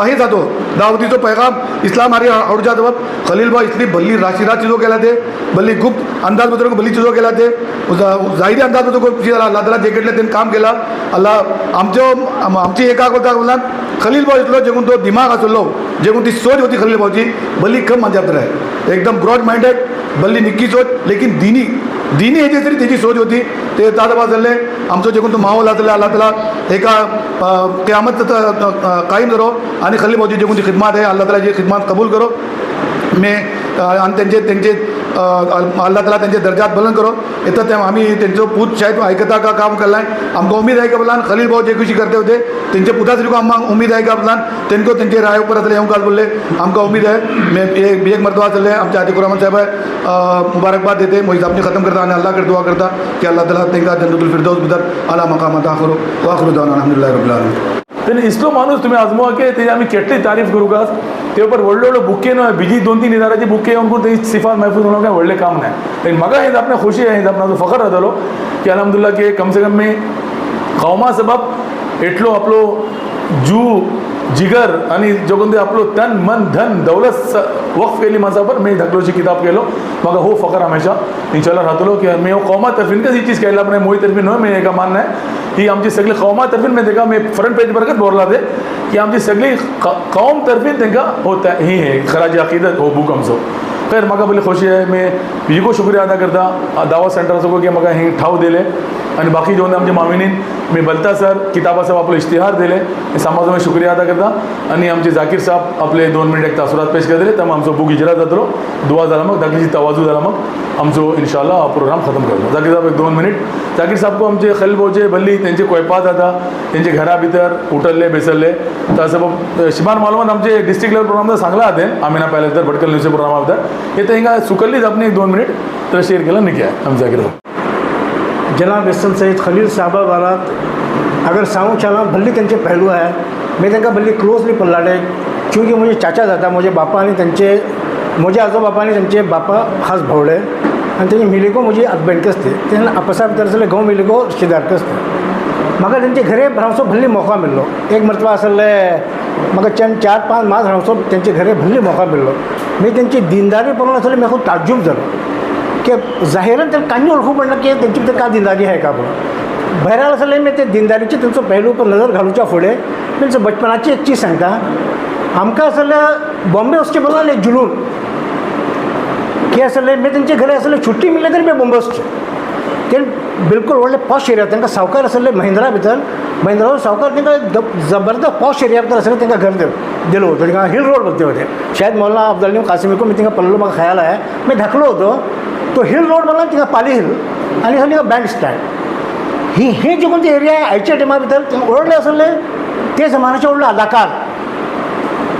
हे जातो दावतीचो पैगाम इस्लाम हारी आवडच्या जबाब खलील भाऊ इतली भल्ली राशीदा चिजो केला ते भल्ली गुप्त अंदाज भितर भली चिजो केला ते जाहिरी अंदाज भितर को अल्लाह ताला जे केले त्यांनी काम केला अल्लाह आमची एका बोलतात खलील भाऊ इतलो जे कोण तो दिमाग आसलो जे कोण ती सोच होती खलील भाऊची भली कम माझ्या भितर आहे एकदम ब्रॉड माइंडेड भली निक्की सोच लेकिन दिनी हेची तरी त्याची सोच होती ते दादा झाले आमचो जे कोण तो माहोल असले अल्लाह ताला एका क़यामत कायम करो आणि खलील भाऊची जे कोणती खिदमत आहे अल्लाह ताला जी खिदमत कबूल करो मी आणि त्यांचे अल्लाह ताला त्यांचे दर्जात बुलंद करो येतं तेव्हा आम्ही त्यांचं पूत शायद ऐकता का काम केलं आहे आमको उम्मीद आहे का बोलान खलील भाऊ जे खुशी करते होते त्यांचे पुताश्री को आम्हाला उम्मीद आहे का बोलान त्यांको त्यांचे राय ऊपर असले येऊन काल बोलले आमका उम्मीद आहे मैं एक मरतबा चले आमचे आतिकुर रहमान साहेब मुबारकबाद देते मोहित अपनी ख़त्म करता आणि अल्लाह कर दुआ करता कि अल्लाह ताला त्यांना जन्नतुल फिरदौस भितर आला मकामात आखरो व आखिरु दावाना अल्हम्दुलिल्लाहि रब्बिल आलमीन तेन्ना इतलो माणूस तुम्ही आजमोवा की तेजी आमी केटली तारीफ करूं का ते पर व्हडले व्हडले बुके न्हय बिजी 2-3 हजाराची बुके येवन करून ते सिफा महफूज म्हणून काय व्हडलें काम नाही. लेकिन म्हाका हे आपणे खोशी आहे आपणाचो फखर जातालो की अलहमदुल्ला की कम से कम मी कौमा सबब एटलो आपलो जू जिगर आणि जो कोण ते आपलो तन मन धन दौलत वक्फ केली माझा पर मी धाकलोची किताब केलो म्हाका हो फखर हमेशा इंशाल्लाह राहतलो की मी कौमा तर्फीन कशी चीज केला पण मोई तर्फीन न्हय मी एका मान नाही ही आमची सगळी कौमा तर्फीन मी तेका मी फ्रंट पेज बरकत बोरला ते की आमची सगळी कौम तर्फीन तेंका होता ही है खराजी अकीदत हो बुक आमचो. खैर म्हाका बरी खोशी आहे मी बिजको शुक्रिया अदा करता दावा सेंटराचो की म्हाका ही ठाव दिले आणि बाकी जेवन आमचे मामिनीन मी बलता सर किताबाचा आपलो इश्तिहार दिले समाज मी शुक्रिया अदा करता आणि आमचे जाकीर साहब आपले 2 मिनट एक तासुरात पेश कर दिले तर आमचो बुक इजरा जातलो दुआ जाला मग दाखलीची तवाजू जाला मग आमचो इंशाल्लाह प्रोग्राम खतम करतो. जाकीर साहब एक 2 मिनिट. जाकीर साहब को आमचे खलील भाऊचे भल्ली त्यांचे कोयपा जाता त्यांचे घरा भितर उठल्ले बेसल्ले तर सबब शिबान मालूमात आमचे डिस्ट्रिक्ट लेवल प्रोग्राम सांगला आते आम्ही ना पहिले तर भटकल न्यूज प्रोग्राम भितर हे तर हिंगा सुकल्लीच आपण एक 2 मिनिट तर शेअर केलं नाही काय आम जाकीर साहब. जनाब एहसन सईद खलील साहब वारात अगर साऊं चला भल्ली त्यांचे पहलू है मैं त्यांना भल्ली क्लोजली पडलाडे क्योंकि मुझे चाचा जाता मुझे बापा आणि त्यांचे मुझे आजोबापाने त्यांचे बापा खास भावडे आणि त्यांची मिलिको मुझे अदबेंकच ते त्यांना आपसा भितर असले गाँव मिलिको रिश्तेदारकच ते म्हाका त्यांचे घरे भरावसो भल्ली मौका मिळलो एक मरतबा असले म्हाका 4-5 मास रावसो त्यांचे घरे भल्ली मौका मिळलो मी त्यांची दीनदारी पळोवन असले म्हाका खूब ताज्जुब जालो की जाहिरान त्यांना कांनी ओळखू पडना की त्यांची भितर का दीनदारी आहे का म्हणून बहराल असले मी ते दीनदारीचे त्यांचो पहलू पर नजर घालूच्या फुडें त्यांचं बचपनाची एक चीज सांगता आमकां असले बॉम्बे वचचें पडलें एक जुलून की असले मी त्यांचे घरे असले छुट्टी मिळले तरी मी बॉम्बे वचचें ते बिलकुल व्हडले पॉश एरिया तांकां सावकार असले महिंद्रा भितर महिंद्रा सावकार तांकां जबरदस्त पॉश एरिया भितर असले तांकां घर दिलो होतो तांकां हिल रोड बोलते होते शायद मौलाना अफजल कासिमी को मी तांकां पळयलो म्हाका ख्याल आहे मी धाकलो होतो तो हिल रोड म्हणला तिका पाली हिल आणि असले बँड स्टँड हे जे कोणते एरिया आहे आयच्या टायमा भितर व्हडले असले ते जमान्याचे व्हडले अदाकार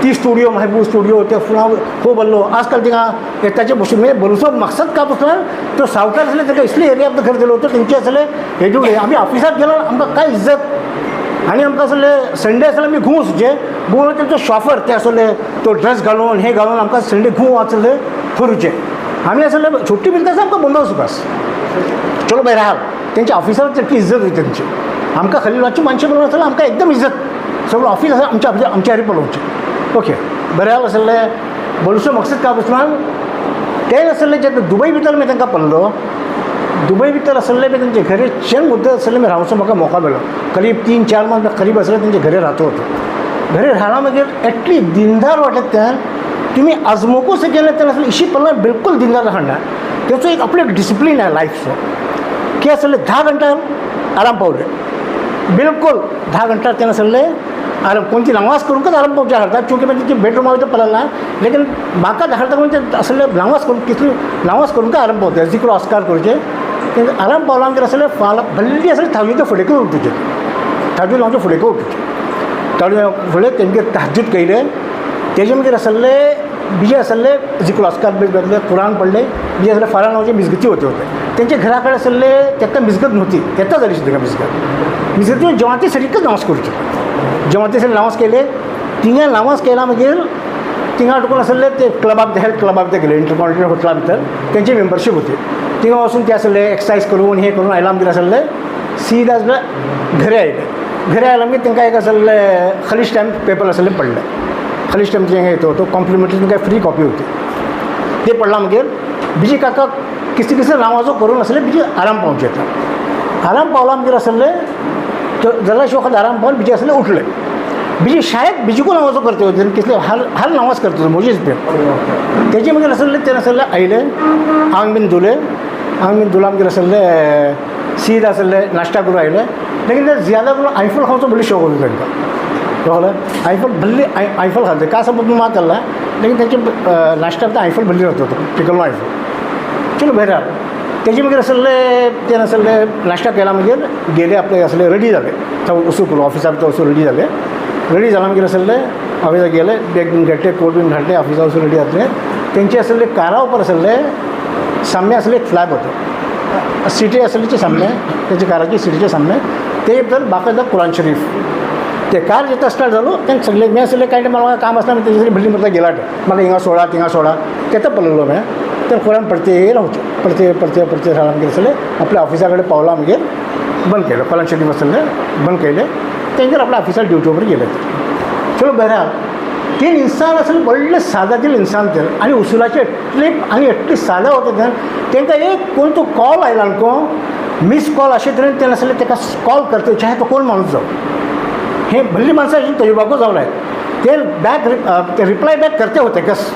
ती स्टुडियो महबूब स्टुडियो ते फुलां खूब बल्लो आजकाल तिका येताचे बसून म्हणजे बरोवचो मकसद का बसला तो सावकार असले ताका इसले एरिया भितर घर दिलो होतो तेंचे असले एज्युकेट आमी ऑफिसात गेलो आमकां काय इज्जत आनी आमकां असले संडे असले आमी घुंव वचचे घुंव तेंचो शॉफर ते असले तो ड्रेस घालून हे घालून आमकां संडे घुंव वाचले फरुचे आमी असले छुट्टी मिळता आमकां बॉम्बे वचपास चलो बहरहाल तेंच्या ऑफिसार सारकी इज्जत होती तेंची आमकां खलीलाची मानशे बरोबर आसले आमकां एकदम इज्जत सगळं ऑफिस आमच्या हारी पळोवचें ओके बरें असले बोलूचो मकसद का बसलां ते असले जे दुबय भितर मी तांकां पळयलो दुबय भितर असले मी तेंचे घरे चंद मुद्दत असले मी रावचो म्हाका मौका मेळ्ळो करीब 3-4 मास करीब असले तेंचे घरे रावतो होतो घरे रावला मागीर एटली दिनदार वाटत त्या तुम्ही आजमोकूच गेले तर असले इशी पळोवन बिलकुल दिनदार राहना त्याचो एक आपलो एक डिसिप्लीन आहे लायफचो की असले 10 घंटा आराम पावले बिलकुल 10 घंटा ते असले आराम कोणती नमाज करूनच आराम पावच्या हाडटात चूंकि मागीर तेंची बेडरूमा भितर पळयला लेकिन म्हाका धाडटा म्हणजे असले नमाज करून कितली नमाज करूनच आराम पावता जिकरो अस्कार करचे तेंचे आराम पावला मागीर असले फाल भल्ली असले थावीच्या फुडेकूच उठुचे थावी लावचे फुडेकूच उठुचे थावी फुडें तेंगे तहज्जुद केले तेजे मागीर असले बिजे असले जिकरो अस्कार बसले कुरान पडले बिजे असले फारां नांवाचे मिजगती होते तेंचे घरा कडेन असले तेका मिजगत नव्हती तेता जाली तेका मिजगती जमाती सरीकच नमाज करच्यो जमाती सरी नमाज केले तिंगा नमाज केला मागीर तिंगा अडकून असले ते क्लबाक हेल्थ क्लबा भितर गेले इंटरकॉन्टिनेंटल होटला भितर तेंची मेंबरशीप होती तिंगा वचून ते असले एक्सरसाइज करून हे करून आयला मागीर असले सीधा असले घरे आयला मागीर तेंकां एक असले खलीज टायम पेपर असले पडले खलीज टायम जें येतो तो कॉम्प्लिमेंटरी तेंकां फ्री कॉपी होती ते पडला मागीर बिजी काका किसी नावाचो करून असले बिजी आराम पावचे येता आराम पावला मागीर असले जराशे वखत आराम पावन बिजी असले उठले बिजी शाळेत बिजीको नावाचो करते होते किसले हर नामाज करते मोजीच ते तेजे मागीर असले ते असले आयले आंग बीन धुले मागीर असले सीद असले नाश्ता करून आयले लेकिन ते ज्यादा करून आयफल खावचो बरी शौक होतो तांकां कळ्ळें आयफल भल्ली आयफल खाते का सबब मात केला लेकिन तेंचे नाश्ता भितर आयफल भल्ली रावता पिकलो आयफल चलो बहरहाल तेजे मागीर असले ते असले नाश्ता केला मागीर गेले आपले असले रेडी जाले थंय वचूं करून ऑफिसा भितर वचून रेडी जाला मागीर असले ऑफिसाक गेले बॅग बीन घातले कोट बीन घातले ऑफिसा वचून रेडी जातले तेंचे असले कारा उपर असले सामने असले एक फ्लॅग होतो सिटी असलेचे सामने तेंचे काराची सिटीचे सामने ते भितर बाकायदा कुरान शरीफ ते कार जेता स्टार्ट झालो त्यांनी सगळे मी असले काही मला काम असलं मी त्याच्यासाठी भल्ली म्हटलं गेला मला हिंगा सोडा तिंगा सोडा तेता पळलो मी तर खोऱ्यान पडते राहचे पडते राहा आमगे असले आपल्या ऑफिसाकडे पावला आमगे बंद केलं कलांशेटी बसले बंद केले त्यांच्यावर आपल्या ऑफिसात ड्युटीवर गेले चलो बहरहाल तीन इंसान असेल व्हडले सादातील इंसान ते आणि उसुलाचे एटले सादा होते त्यांना एक कोण तो कॉल आयला नको मिस कॉल असे तरेन ते नसले त्याला कॉल करते चाहे तो कोण माणूस जाऊ हे भल्ली माणसाची तजुबाको जावला आहे ते बॅक रिप्लाय बॅक करते होते कस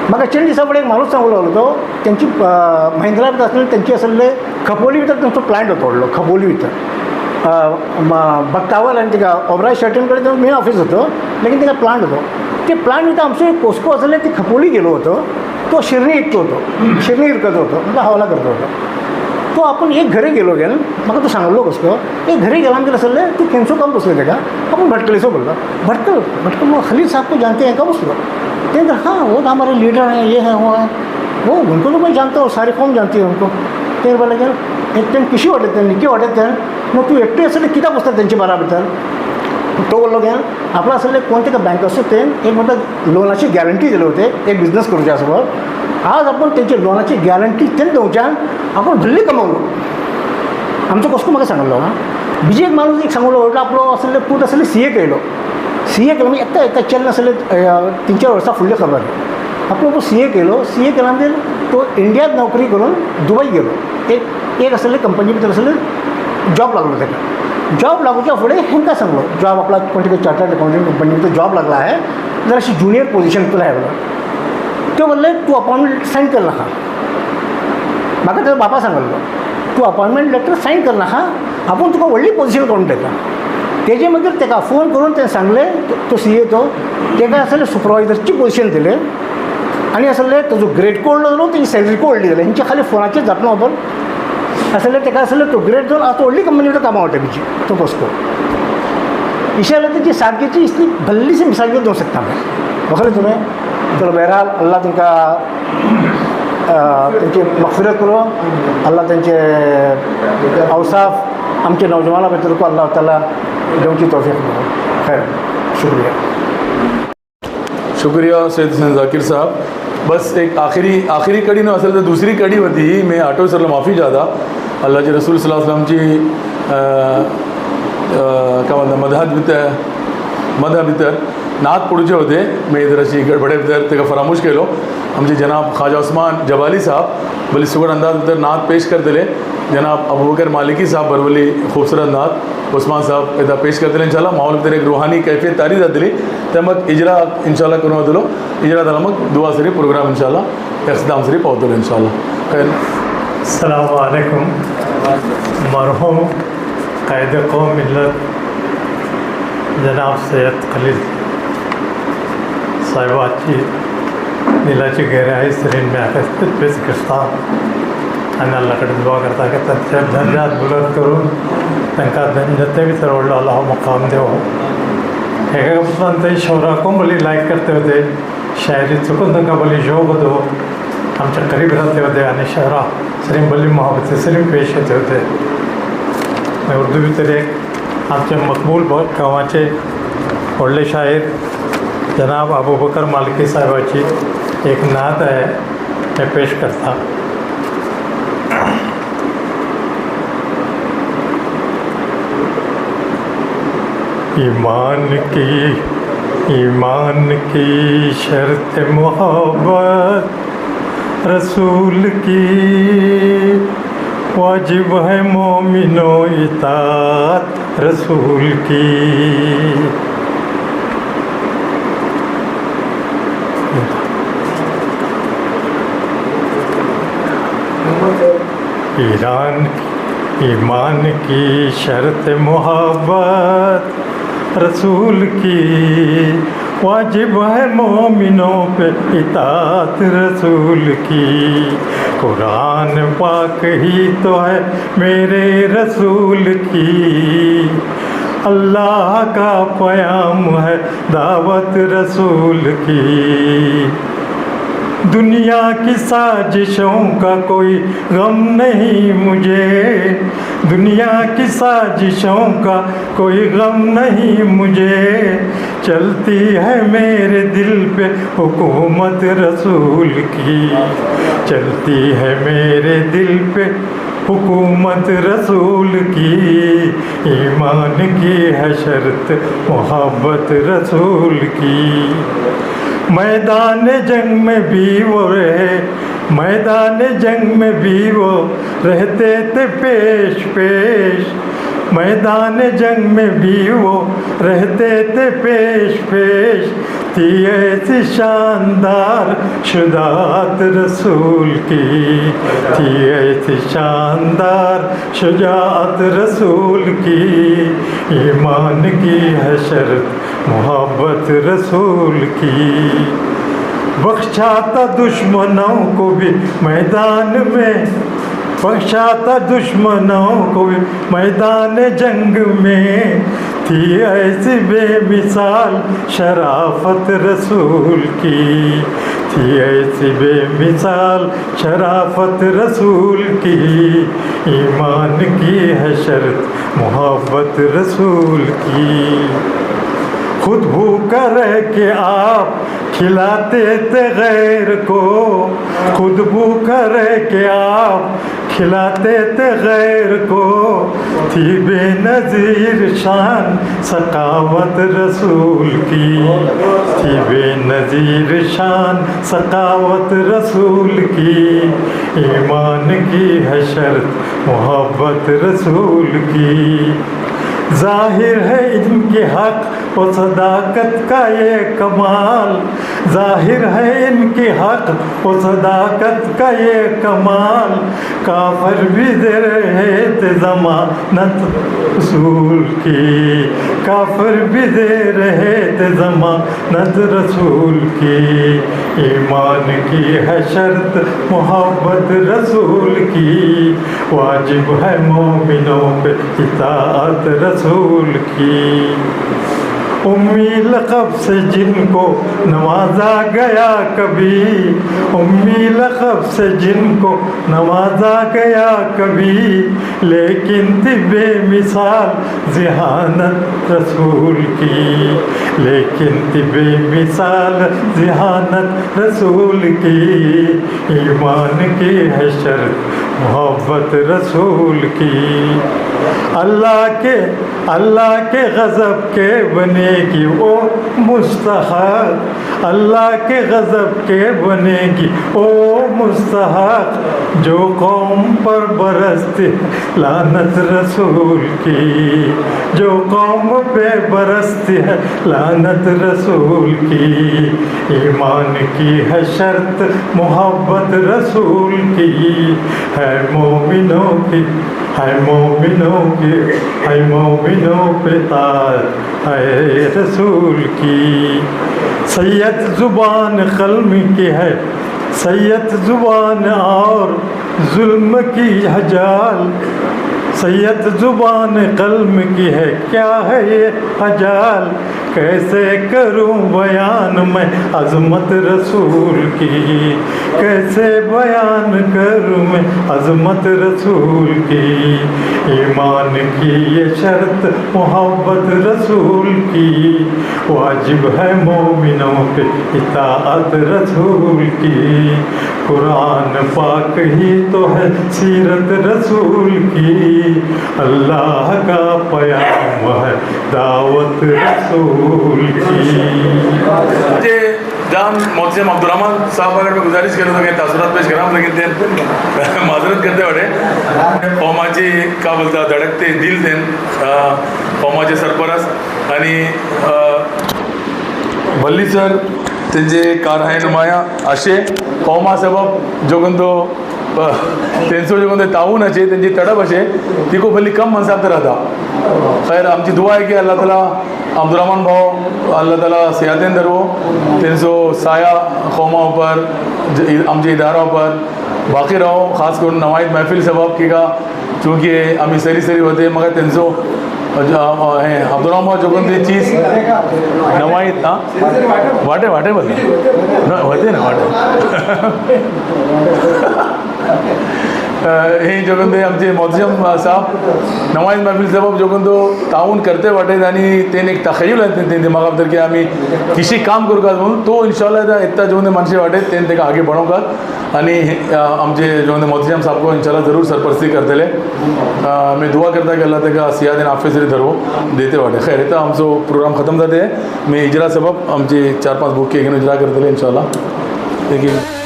मग चिन दिसापुढे एक माणूस सांगू लागलो तो त्यांची महिंद्रा भितर असलेले त्यांची असलेले खपोली भितर त्यांचं प्लांट होतो व्हडलो खपोली भितर बक्तावल आणि तिका ओबराय शर्टिनकडे तो मेन ऑफिस होतं लेकिन तिका प्लांट होतो ते प्लांट भितर आमचे कोस्को असले ती खपोली गेलो होतो तो शिरणी इकतो होतो शिरणी इरकत होतो म्हणजे हवाला करतो होतो तो आपण एक घरी गेलो गेल मग तो सांगलो कसको एक घरी गेला आमचे असले तू केंचो काम बसलो ते का आपण भटकलेसो बोललो भटकल मग खलील साहब को जानते हैं का बसलो ते हाँ वो तो हमारे लीडर हैं ये है वो है वो उनको तो मैं जानता हूँ सारे कौन जानती है उनको ते बोला गेल एक टाइम किशी वाटत निकी वाटत मग तू एकटे असले किती बसतात त्यांची बराबर तो बोललो गेल आपला असले कोणते का बँक असतो ते एक म्हटलं लोनाची गॅरंटी दिले होते एक बिझनेस करूच्या सोबत आज आपण त्यांची लोनाची गॅरंटी त्यांनी देऊच्यान आपण भल्ली कमावलो आमचं कसं म्हाका सांगलो ना बीजे एक माणूस एक सांगलो म्हटलं आपलं असले पूट असले CA केलो केलं म्हणजे एकटा चलन असले 3-4 वर्सां फुडली खबर आपलो तो CA केलो केला म्हणजे तो इंडियात नोकरी करून दुबई गेलो एक असले कंपनी भितर असले जॉब लागलो त्याला जॉब लागूच्या फुडें हेंका सांगलो जॉब आपला कोणती चार्टर्ड अकाउंटंट कंपनी भितर जॉब लागला आहे जर अशी ज्युनियर पोझिशन तुला आहे बोला ते बोलले तू अपॉइंटमेंट साईन कर नाका म्हाका त्याचा बापा सांगलो तू अपॉइंटमेंट लेटर साईन कर नाका आपण तुका व्हडली पोझिशन करून दिता तेजे मागीर ताका फोन करून ते सांगले तो CA तो ताका असले सुपरवायझरची पोझिशन दिले आणि असले तो जो ग्रेड कोड जालो तेजी सॅलरी कोड दिले हेंच्या खाली फोनाचेर जातलो आपण असले ताका असले तो ग्रेड जावन आता व्हडली कंपनी भितर कामां वता बीजी तो बसको इशाला त्याची सारकेची इसली भल्लीशी मिसाल घेऊन शकता बघले तुम्ही चलो बहरहाल अल्लाह तुमका त्यांची मगफिरत करो अल्लाह त्यांचे अवसाफ आमचे नौजवाना भितर को अल्लाह ताला देवची तौफीक करो खैर शुक्रिया सैयद हुसैन जाकिर साहब बस एक आखिरी कड़ी न असल तो दूसरी कड़ी होती मैं आटो सरला माफ़ी चाहता अल्लाह के रसूल सल्लल्लाहु अलैहि वसल्लम काय म्हणता मधा भितर नात पडूचे होते मैं इधर अशी गडबडे भितर तेका फरामूश केलो आमचे जनाब ख्वाजा उस्मान जबाली साहब बली सुगड अंदाज भितर नात पेश करतले जनाब अबूबकर मालिकी साहब बरवली खूबसूरत नात उस्मान साहब येता पेश करतले इंशाल्लाह माहौल भितर एक रूहानी कैफियत तारी जातली ते मग इजरा इंशाल्लाह करून वतलो इजरा जाल्यार मग दुआ सरी प्रोग्राम इंशाल्लाह इख्तिताम सरी पावतलो इंशाल्लाह खैर अस्सलामु अलैकुम मरहूम कायद कौम मिल्लत जनाब सैयद खलील साहिबाची दिलाची गहराई सरीन में आकस्मित पेश करता आणि अल्लाकडे दुआ करता की त्यांच्या दर्जात बुलंद करून त्यांना जते भी तर अल्लाह मकाम देव एका पासून ते शौराकों बली लायक करते होते शायरी चुकून त्यांना बली शोक होतो आमच्या करीब राहते होते आणि शहरा सरीम बली मोहब्बत सरीम पेश होते होते उर्दू भितर एक आमचे मकबूल गांवाचे व्हडले शायर जनाब अबूबकर मालिकी साहेबाची एक नात आहे ते पेश करता ईमान की शर्त मोहब्बत रसूल की वाजिब है मोमिनो इतात रसूल की ईमान की शर्त मोहब्बत रसूल की वाजिब है मोमिनों पे इतात रसूल की कुरान पाक ही तो है मेरे रसूल की अल्लाह का प्याम है दावत रसूल की दुनिया की साजिशों का कोई गम नहीं मुझे, दुनिया की साजिशों का कोई गम नहीं मुझे, चलती है मेरे दिल पे हुकूमत रसूल की, चलती है मेरे दिल पे हुकूमत रसूल की, ईमान की है शर्त मोहब्बत रसूल की। मैदान जंग में भी वो रहे, मैदान जंग में भी वो रहते थे पेश पेश, मैदान जंग में भी वो रहते थे पेश पेश, थी ऐसी शानदार शुजाअत रसूल की, थी ऐसी शानदार शुजाअत रसूल की, ईमान की है शर्त मोहब्बत रसूल की। बख्शा था दुश्मनों को भी मैदान में, बख्शा था दुश्मनों को भी मैदान जंग में, थी ऐसी बेमिसाल शराफत रसूल की, थी ऐसी बेमिसाल शराफत रसूल की, ईमान की है शर्त मोहब्बत रसूल की। खुद भूखा रह के आप खिलाते थे गैर को, खुद भूखा रह के आप खिलाते थे गैर को, थी बेनज़ीर शान सखावत रसूल की, थी बेनज़ीर शान सखावत रसूल की, ईमान की है शर्त मोहब्बत रसूल की। ज़ाहिर है इनके हक़ और सदाकत का ये कमाल, ज़ाहिर है इनके हक़ और सदाकत का ये कमाल, काफ़िर भी दे रहे थे ज़मानत रसूल की, काफ़िर भी दे रहे थे ज़मानत रसूल की, ईमान की है शर्त मोहब्बत रसूल की, वाजिब है मोमिनों पे इताअत रसूल की। उम्मी लक़ब से जिनको नवाजा गया कभी, उम्मी लक़ब से जिनको नवाजा गया कभी, लेकिन थी बेमिसाल ज़िहानत रसूल की, लेकिन थी बेमिसाल ज़िहानत रसूल की, ईमान की है शर्त मोहब्बत रसूल की। अल्लाह के गज़ब के बनेगी वो मुस्तहक़, अल्लाह के गज़ब के बनेगी वो मुस्तहक़, जो कौम पर बरसती लानत रसूल की, जो कौम पे बरसती है लानत रसूल की, ईमान की है शर्त मोहब्बत रसूल की, है मोमिनों की, है मोमिनों की, है मोमिनों पे ताज है रसूल की। सैयद ज़ुबान क़ल्म की है, सैयद ज़ुबान और जुल्म की हजाल, सैयद ज़ुबान क़ल्म की है क्या है ये हजाल, कैसे करूं बयान मैं अज़मत रसूल की, कैसे बयान करूं मैं अज़मत रसूल की, ईमान की ये शर्त मोहब्बत रसूल की, वाजिब है मोमिनों पे इताअत रसूल की, कुरान पाक ही तो है सीरत रसूल की, अल्लाह का पयाम है दावत रसूल की। जे जाम मोहसिन अब्दुर्रहमान साहब अगर मैं गुजारिश करूँ तो काही तासुरात पेश करा, लेकिन ते माजरत करते वाटे कौमाची का बोलता धडकते दिल देन कौमाचे सरपरस्त आणि भल्ली सर तेंचे कारहायनुमाया अशे कौमा सबब जोगंदो तेंचो जोगंदो ताऊन अशे तेंची तडप अशे ती खूप भली कम मनसाब राहता। खैर आमची दुआ है कि अल्लाह ताला अब्दुर्रहमान भाव अल्लाह ताला सेहतें दरवो, तेंचो साया कौमा ऊपर आमचे इदारा ऊपर बाकी रहो, खास करून नवाईद महफिल सबब की का चूँकि आम्ही सरी होते मगर तेंचो अब्दुर्रहमान जोगन ती चीज नवा नवाईत वाटे वाटे बोलला होते ना वाटे हे जोगंदे आमचे मोहतशम साहब नवाईन महफिल सबब जोगंदो ताउन करते वाटे आणि तेन एक तखय्युल आहे ते दिमागा भितर की आम्ही किशी काम करू का म्हणून तो इंशाल्लाह इतना जोगंदे माणसे वाटे तेन तेका आगे बढ़ोंकात आणि आमचे जोगंदे मोहतशम साहब को इंशाल्लाह जरूर सरपरस्ती करतले मैं दुआ करता कि अल्लाह तेका सियाद आफियत से धरवो देते वाटे खैर इतना आमचो प्रोग्राम खत्म जाते मैं इजरा सबब आमचे 4-5 बुके घेऊन इजरा करतले इंशाल्लाह देखील